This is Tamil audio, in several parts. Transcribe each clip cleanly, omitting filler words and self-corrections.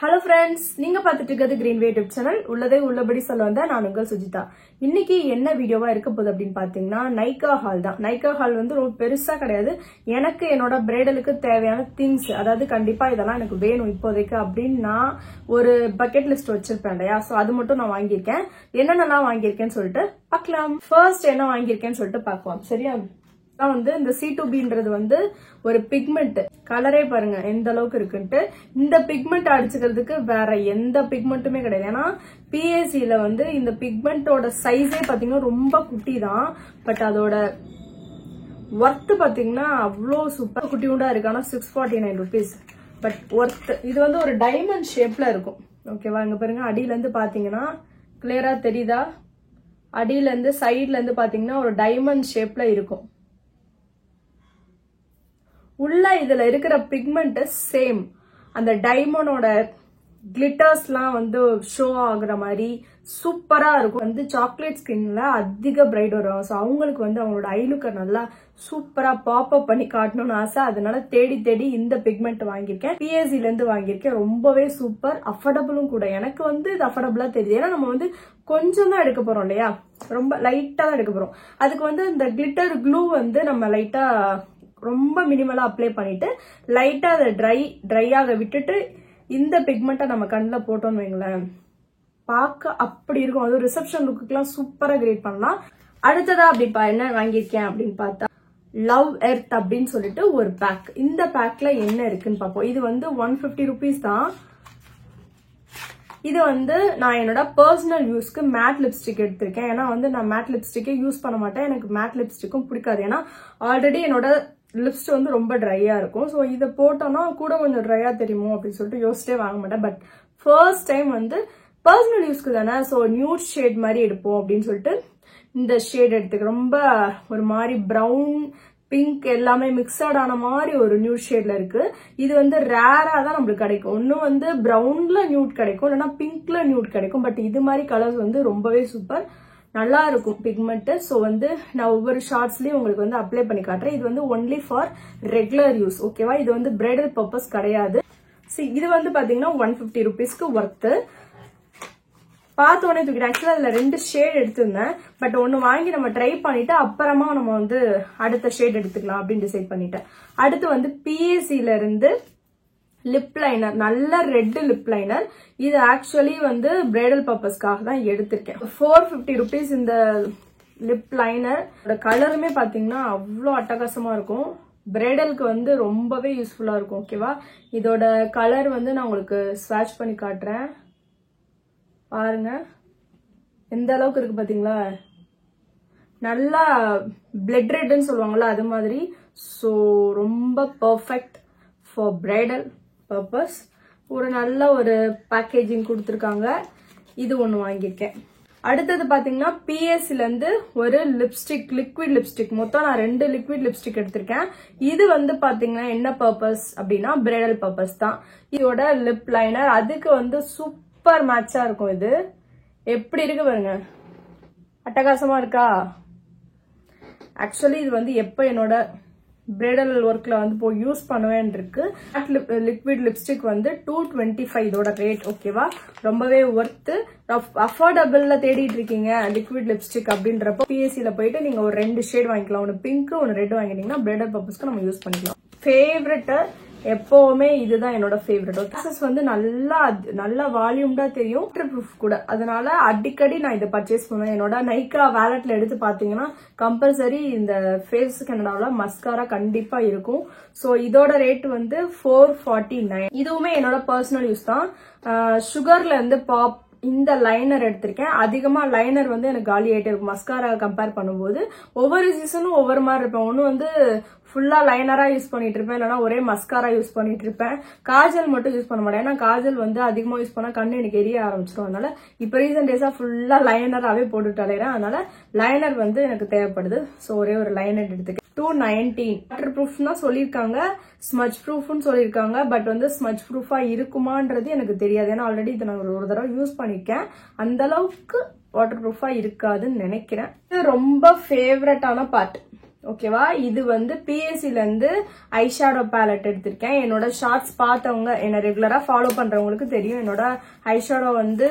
Hello friends, நீங்க பார்த்துட்டு இருக்கிறது Greenway YouTube channel. உள்ளதே உள்ளபடி சொல்ல வந்தா நான் உங்கள் சுஜிதா. இன்னைக்கு என்ன வீடியோவா இருக்க போகுது அப்படினு பாத்தீங்கன்னா நைகா ஹால் தான். நைகா ஹால் வந்து ரொம்ப பெருசா கிடையாது. எனக்கு என்னோட பிரைடலுக்கு தேவையான திங்ஸ், அதாவது கண்டிப்பா இதெல்லாம் எனக்கு வேணும் இப்போதைக்கு அப்படினு நான் ஒரு பக்கெட் லிஸ்ட் வச்சிருப்பேன் இல்லையா? சோ அது மட்டும் நான் வாங்கியிருக்கேன். என்னென்னலாம் வாங்கியிருக்கேன்னு சொல்லிட்டு பார்க்கலாம். ஃபர்ஸ்ட் என்ன வாங்கியிருக்கேன்னு சொல்லிட்டு பார்க்கலாம். சரியா? வந்து இந்த C2Bன்றது வந்து ஒரு பிக்மெண்ட். கலரே பாருங்க எந்த அளவுக்கு இருக்குன்ட்டு. இந்த பிக்மெண்ட் அடிச்சுக்கிறதுக்கு வேற எந்த பிக்மெண்ட்டுமே கிடையாது. ஏன்னா PACல வந்து இந்த பிக்மெண்டோட சைஸே பாத்தீங்கன்னா ரொம்ப குட்டி தான். பட் அதோட ஒர்த் பாத்தீங்கன்னா அவ்வளோ சூப்பர் குட்டியுண்டா இருக்கு. ஆனா 649 rupees. But worth. இது வந்து ஒரு டைமண்ட் ஷேப்ல இருக்கும். ஓகேவா? இங்க பாருங்க, அடியில இருந்து பாத்தீங்கன்னா கிளியரா தெரியுதா? அடியில இருந்து சைட்ல இருந்து பாத்தீங்கன்னா ஒரு டைமண்ட் ஷேப்ல இருக்கும். உள்ள இதுல இருக்கிற பிக்மெண்ட் சேம் அந்த டைமண்டோட கிளிட்டர்ஸ்லாம் வந்து ஷோ ஆகுற மாதிரி சூப்பரா இருக்கும். வந்து சாக்லேட் ஸ்கின்ல அதிக பிரைட் வரும். ஸோ அவங்களுக்கு வந்து அவங்களோட ஐலுக்க நல்லா சூப்பரா பாப் அப் பண்ணி காட்டணும்னு ஆசை. அதனால தேடி தேடி இந்த பிக்மெண்ட் வாங்கியிருக்கேன். PACல இருந்து வாங்கியிருக்கேன். ரொம்பவே சூப்பர், அஃபோர்டபுளும் கூட. எனக்கு வந்து இது அஃபோர்டபுளா தெரியுது. ஏன்னா நம்ம வந்து கொஞ்சம் தான் எடுக்க போறோம் இல்லையா? ரொம்ப லைட்டா தான் எடுக்க போறோம். அதுக்கு வந்து இந்த கிளிட்டர் க்ளூ வந்து நம்ம லைட்டா ரொம்ப மினிமலா அப்ளை பண்ணிட்டு லைட்டா அதை ட்ரையாக விட்டுட்டு இந்த பிக்மெண்ட்டை நம்ம கண்ணில் போட்டோம்னு வைங்களேன், பார்க்க அப்படி இருக்கும். அது ரிசப்ஷன் லுக்குலாம் சூப்பரா கிரியேட் பண்ணலாம். அடுத்ததா அப்படி என்ன வாங்கியிருக்கேன் அப்படின்னு பார்த்தா லவ் எர்த் அப்படின்னு சொல்லிட்டு ஒரு பேக். இந்த பேக்ல என்ன இருக்குன்னு பார்ப்போம். இது வந்து 150 rupees தான். இது வந்து நான் என்னோட பர்சனல் யூஸ்க்கு மேட் லிப்ஸ்டிக் எடுத்திருக்கேன். ஏன்னா வந்து நான் மேட் லிப்ஸ்டிக்கே யூஸ் பண்ண மாட்டேன். எனக்கு மேட் லிப்ஸ்டிக்கும் பிடிக்காது. ஏன்னா ஆல்ரெடி என்னோட லிப்ஸ்ட் வந்து ரொம்ப ட்ரையா இருக்கும். ஸோ இதை போட்டோம்னா கூட கொஞ்சம் ட்ரையா தெரியுமோ அப்படின்னு சொல்லிட்டு யோசிச்சே வாங்க மாட்டேன். பட் ஃபர்ஸ்ட் டைம் வந்து பர்சனல் யூஸ்க்கு தானே, ஸோ நியூட் ஷேட் மாதிரி எடுப்போம் அப்படின்னு சொல்லிட்டு இந்த ஷேட் எடுத்துக்க. ரொம்ப ஒரு மாதிரி ப்ரௌன் பிங்க் எல்லாமே மிக்சட் ஆன மாதிரி ஒரு நியூட் ஷேட்ல இருக்கு. இது வந்து ரேரா தான் நம்மளுக்கு கிடைக்கும். ஒன்னும் வந்து ப்ரௌன்ல நியூட் கிடைக்கும், இல்லைன்னா பிங்க்ல நியூட் கிடைக்கும். பட் இது மாதிரி கலர்ஸ் வந்து ரொம்பவே சூப்பர், நல்லா இருக்கும் பிக்மெண்ட். ஸோ வந்து நான் ஒவ்வொரு ஷார்ட்ஸ்லயும் உங்களுக்கு வந்து அப்ளை பண்ணி காட்டுறேன். இது வந்து ஒன்லி ஃபார் ரெகுலர் யூஸ். ஓகேவா? இது வந்து பிரைடல் பர்பஸ் கிடையாது. இது வந்து பாத்தீங்கன்னா 150 rupeesக்கு ஒர்த்து. பார்த்த உடனே தூக்கிட்டு, ஆக்சுவலா அதுல 2 ஷேட் எடுத்திருந்தேன். பட் ஒன்னு வாங்கி நம்ம ட்ரை பண்ணிட்டு அப்புறமா நம்ம வந்து அடுத்த ஷேட் எடுத்துக்கலாம் அப்படின்னு டிசைட் பண்ணிட்டேன். அடுத்து வந்து PACல இருந்து லிப் லைனர், நல்ல ரெட் லிப் லைனர். இது ஆக்சுவலி வந்து பிரைடல் பர்பஸ்க்காக தான் எடுத்திருக்கேன். 450 rupees இந்த லிப் லைனர். கலருமே பாத்தீங்கன்னா அவ்வளோ அட்டகாசமா இருக்கும். பிரைடலுக்கு வந்து ரொம்பவே யூஸ்ஃபுல்லா இருக்கும். ஓகேவா? இதோட கலர் வந்து நான் உங்களுக்கு ஸ்வாட்ச் பண்ணி காட்டுறேன். பாருங்க எந்த அளவுக்கு இருக்கு பாத்தீங்களா? நல்லா பிளட் ரெட்னு சொல்லுவாங்கல்ல, அது மாதிரி. ஸோ ரொம்ப பர்ஃபெக்ட் ஃபார் பிரைடல் பர்பஸ். ஒரு நல்ல ஒரு பேக்கேஜிங் கொடுத்துருக்காங்க. இது ஒன்று வாங்கியிருக்கேன். அடுத்தது பாத்தீங்கன்னா PACல இருந்து ஒரு லிப்ஸ்டிக், லிக்விட் லிப்ஸ்டிக். மொத்தம் நான் 2 லிக்விட் லிப்ஸ்டிக் எடுத்திருக்கேன். இது வந்து பாத்தீங்கன்னா என்ன பர்பஸ் அப்படின்னா பிரைடல் பர்பஸ் தான். இதோட லிப் லைனர் அதுக்கு வந்து சூப்பர் மேட்சா இருக்கும். இது எப்படி இருக்கு பாருங்க, அட்டகாசமா இருக்கா? ஆக்சுவலி இது வந்து எப்ப என்னோட பிரைடல் ஒர்க்ல வந்து போய் யூஸ் பண்ணுவேன் இருக்கு. லிக்விட் லிப்ஸ்டிக் வந்து 225 இதோட ரேட். ஓகேவா? ரொம்பவே ஒர்த்து. அஃபோர்டபுள்ல தேடிட்டு இருக்கீங்க லிக்விட் லிப்ஸ்டிக் அப்படின்றப்போ PACல போயிட்டு நீங்க ஒரு 2 ஷேட் வாங்கிக்கலாம். ஒன்னு பிங்க், ஒன்னு ரெட் வாங்கிட்டீங்கன்னா பிரைடல் பர்பஸ்க்கு நம்ம யூஸ் பண்ணிக்கலாம். ஃபேவரட் எப்பவுமே இதுதான் என்னோட ஃபேவரட். கிளாஸஸ் வந்து நல்லா வால்யூம்டா தெரியும், வாட்டர் ப்ரூஃப் கூட. அதனால அடிக்கடி நான் இதை பர்ச்சேஸ் பண்ணுவேன். என்னோட நைகா வேலட்ல எடுத்து பாத்தீங்கன்னா கம்பல்சரி இந்த ஃபேஸ் கனடால மஸ்காரா கண்டிப்பா இருக்கும். சோ இதோட ரேட் வந்து 449. இதுவுமே என்னோட பர்சனல் யூஸ் தான். சுகர்ல இருந்து பாப் இந்த லைனர் எடுத்திருக்கேன். அதிகமா லைனர் வந்து எனக்கு காலி ஆயிட்டே இருக்கும் மஸ்காரா கம்பேர் பண்ணும்போது. ஒவ்வொரு சீசனும் ஒவ்வொரு மாதிரி இருப்பேன். ஒன்னு வந்து ஃபுல்லா லைனரா யூஸ் பண்ணிட்டு இருப்பேன், இல்லைன்னா ஒரே மஸ்காரா யூஸ் பண்ணிட்டு இருப்பேன். காஜல் மட்டும் யூஸ் பண்ண மாட்டேன். ஏன்னா காஜல் வந்து அதிகமா யூஸ் பண்ணா கண்ணு எனக்கு எரிய ஆரம்பிச்சிடும். அதனால இப்ப ரீசன்ட் டேஸா ஃபுல்லா லைனராவே போட்டுட்டு அலையிறேன். அதனால லைனர் வந்து எனக்கு தேவைப்படுது. ஸோ ஒரே ஒரு லைனர் எடுத்துக்க. 219 வாட்டர் ப்ரூஃப் தான் சொல்லியிருக்காங்க, ஸ்மஜ் ப்ரூஃப்னு சொல்லியிருக்காங்க. பட் வந்து ஸ்மஜ் ப்ரூஃபா இருக்குமான்றது எனக்கு தெரியாது. ஏன்னா ஆல்ரெடி இதை நான் ஒரு தடவை யூஸ் பண்ணிருக்கேன். அந்த அளவுக்கு வாட்டர் ப்ரூஃபா இருக்காதுன்னு நினைக்கிறேன். இது ரொம்ப ஃபேவரட்டான பார்ட். ஓகேவா. இது வந்து பிஎஸ்சில இருந்து ஐஷேடோ பேலட் எடுத்திருக்கேன். என்னோட ஷார்ட்ஸ் பார்த்தவங்க, என்ன ரெகுலரா ஃபாலோ பண்றவங்களுக்கு தெரியும். என்னோட ஐஷேடோ வந்து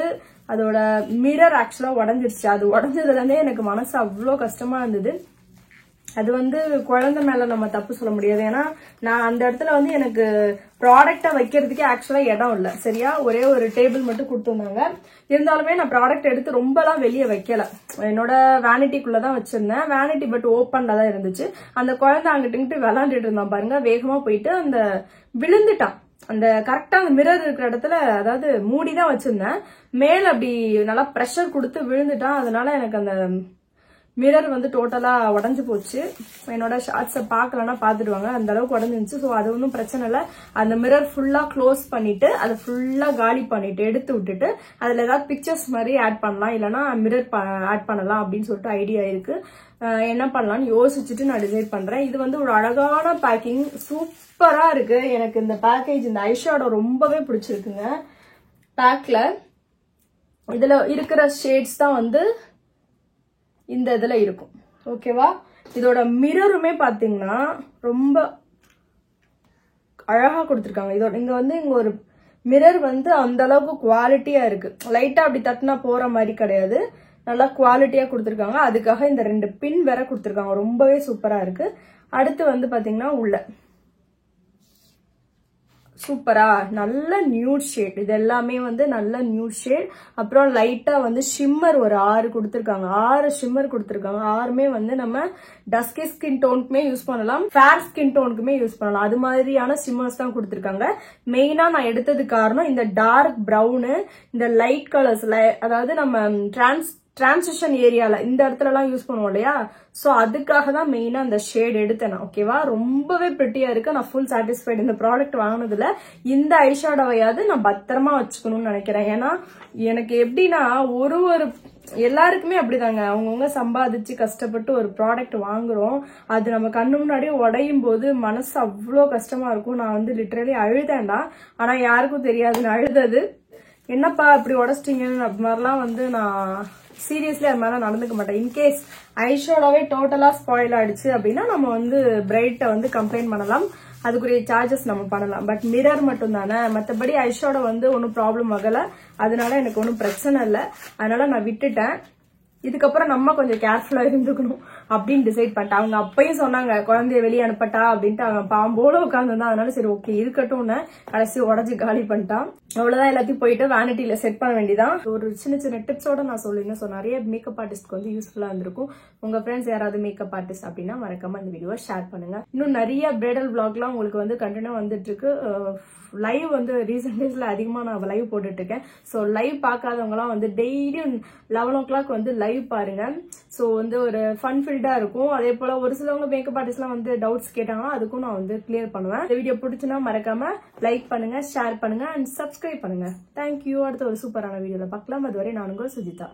அதோட மிரர் ஆக்சுவலா உடஞ்சிருச்சு. அது உடஞ்சதுல இருந்தே எனக்கு மனசு அவ்வளோ கஷ்டமா இருந்தது. அது வந்து குழந்தை மேல நம்ம தப்பு சொல்ல முடியாது. ஏன்னா நான் அந்த இடத்துல வந்து எனக்கு ப்ராடக்டை வைக்கிறதுக்கே ஆக்சுவலா இடம் இல்லை. சரியா, ஒரே ஒரு டேபிள் மட்டும் கொடுத்துருந்தாங்க. இருந்தாலுமே நான் ப்ராடக்ட் எடுத்து ரொம்பலாம் வெளியே வைக்கல. என்னோட வேனிட்டிக்குள்ளதான் வச்சிருந்தேன். வேனிட்டி பட் ஓப்பன்ல தான் இருந்துச்சு. அந்த குழந்தை அங்கிட்டு விளாண்டுட்டு இருந்தான் பாருங்க. வேகமா போயிட்டு அந்த விழுந்துட்டான். அந்த கரெக்டா அந்த மிரர் இருக்கிற இடத்துல, அதாவது மூடிதான் வச்சிருந்தேன், மேல அப்படி நல்லா ப்ரெஷர் கொடுத்து விழுந்துட்டான். அதனால எனக்கு அந்த மிரர் வந்து டோட்டலா உடஞ்சு போச்சு. என்னோட ஷார்ட்ஸை பார்க்கலன்னா பாத்துடுவாங்க, அந்த அளவுக்கு உடஞ்சிருந்துச்சு. ஸோ அது ஒன்றும் பிரச்சனை இல்லை. அந்த மிரர் ஃபுல்லா க்ளோஸ் பண்ணிட்டு அதை ஃபுல்லா காலி பண்ணிட்டு எடுத்து விட்டுட்டு அதுல ஏதாவது பிக்சர்ஸ் மாதிரி ஆட் பண்ணலாம், இல்லைன்னா மிரர் ஆட் பண்ணலாம் அப்படின்னு சொல்லிட்டு ஐடியா இருக்கு. என்ன பண்ணலாம்னு யோசிச்சுட்டு நான் டிசைட் பண்றேன். இது வந்து ஒரு அழகான பேக்கிங், சூப்பரா இருக்கு. எனக்கு இந்த பேக்கேஜ், இந்த ஐஷேடோ ரொம்பவே பிடிச்சிருக்குங்க. பேக்ல இதுல இருக்கிற ஷேட்ஸ் தான் வந்து இந்த இதுல இருக்கும். ஓகேவா. இதோட மிரருமே பாத்தீங்கன்னா ரொம்ப அழகா கொடுத்துருக்காங்க. இதோட இங்க ஒரு மிரர் வந்து அந்த அளவுக்கு குவாலிட்டியா இருக்கு. லைட்டா அப்படி தட்டினா போற மாதிரி கிடையாது, நல்லா குவாலிட்டியா கொடுத்துருக்காங்க. அதுக்காக இந்த 2 பின் வேற கொடுத்துருக்காங்க. ரொம்பவே சூப்பரா இருக்கு. அடுத்து வந்து பாத்தீங்கன்னா உள்ள சூப்பரா நல்ல நியூட் ஷேட். இது எல்லாமே வந்து நல்ல நியூட் ஷேட். அப்புறம் லைட்டா வந்து ஷிம்மர் ஒரு 6 கொடுத்துருக்காங்க. 6 ஷிம்மர் கொடுத்துருக்காங்க. 6மே வந்து நம்ம டஸ்கி ஸ்கின் டோனுக்குமே யூஸ் பண்ணலாம், ஃபேர் ஸ்கின் டோனுக்குமே யூஸ் பண்ணலாம். அது மாதிரியான ஷிம்மர்ஸ் தான் கொடுத்துருக்காங்க. மெயினா நான் எடுத்தது காரணம் இந்த டார்க் ப்ரௌனு, இந்த லைட் கலர்ஸ், அதாவது நம்ம டிரான்சிஷன் ஏரியால இந்த இடத்துல எல்லாம் யூஸ் பண்ணுவோம் இல்லையா, சோ அதுக்காக தான் மெயினா அந்த ஷேட் எடுத்தேன். ஓகேவா. ரொம்பவே பிரிட்டியா இருக்கு. நான் ஃபுல் சாட்டிஸ்ஃபைடு. இந்த ப்ராடக்ட் வாங்கினதுல இந்த ஐஷேடோவையாவது நான் பத்திரமா வச்சுக்கணும்னு நினைக்கிறேன். ஏன்னா எனக்கு எப்படின்னா ஒரு எல்லாருக்குமே அப்படிதாங்க. அவங்கவுங்க சம்பாதிச்சு கஷ்டப்பட்டு ஒரு ப்ராடக்ட் வாங்குறோம், அது நம்ம கண்ணு முன்னாடியே உடையும் போது மனசு அவ்வளோ கஷ்டமா இருக்கும். நான் வந்து லிட்டரலி அழுதேன்டா. ஆனா யாருக்கும் தெரியாது நான் அழுதது. என்னப்பா இப்படி உடச்சிட்டீங்கன்னு அப்படி மாதிரிலாம் வந்து நான் சீரியஸ்லி அது மாதிரி நடந்துக்க மாட்டேன். இன்கேஸ் ஐஷேடோவே டோட்டலா ஸ்பாயில் ஆயிடுச்சு அப்படின்னா நம்ம வந்து பிரைட்டை வந்து கம்ப்ளைண்ட் பண்ணலாம், அதுக்குரிய சார்ஜஸ் நம்ம பண்ணலாம். பட் மிரர் மட்டும் தானே, மற்றபடி ஐஷேடோ வந்து ஒன்றும் ப்ராப்ளம் ஆகல. அதனால எனக்கு ஒன்றும் பிரச்சனை இல்லை. அதனால நான் விட்டுட்டேன். இதுக்கப்புறம் நம்ம கொஞ்சம் கேர்ஃபுல்லா இருந்துக்கணும் அப்படின்னு டிசைட் பண்ணிட்டேன். அவங்க அப்பயும் சொன்னாங்க குழந்தைய வெளியே அனுப்பட்டா அப்படின்ட்டு. அவன் பாம்போல உட்காந்துருந்தான். அதனால சரி ஓகே இருக்கட்டும்னு கடைசி உடஞ்சி காலி பண்ணிட்டான். அவ்வளவுதான். எல்லாத்தையும் போயிட்டு வேனிட்டியில செட் பண்ண வேண்டியதான். ஒரு சின்ன டிப்ஸோட நான் சொல்லுங்க. ஸோ நிறைய மேக்கப் ஆர்டிஸ்ட்க்கு வந்து யூஸ்ஃபுல்லா இருந்திருக்கும். உங்க ஃப்ரெண்ட்ஸ் யாராவது மேக்கப் ஆர்டிஸ்ட் அப்படின்னா மறக்காம இந்த வீடியோவை ஷேர் பண்ணுங்க. இன்னும் நிறைய பிரைடல் விளாக்லாம் உங்களுக்கு வந்து கண்டினியூ வந்துட்டு இருக்கு. லைவ் வந்து ரீசெண்ட் டேஸ்ல அதிகமா நான் லைவ் போட்டுட்டு இருக்கேன். ஸோ லைவ் பார்க்காதவங்க எல்லாம் வந்து டெய்லியும் 11 o'clock வந்து லைவ் பாருங்க. ஸோ வந்து ஒரு ஃபன் ஃபீல்டா இருக்கும். அதே போல ஒரு சிலவங்க மேக்கப் ஆர்டிஸ்ட் எல்லாம் வந்து டவுட்ஸ் கேட்டாங்கன்னா அதுக்கும் நான் வந்து கிளியர் பண்ணுவேன். இந்த வீடியோ பிடிச்சுன்னா மறக்காம லைக் பண்ணுங்க, ஷேர் பண்ணுங்க அண்ட் சப்ஸ்கிரைப் பண்ணுங்க. தேங்க்யூ. அடுத்த ஒரு சூப்பரான வீடியோல பார்க்கலாம். அதுவரை நான் உங்கள் சுஜிதா.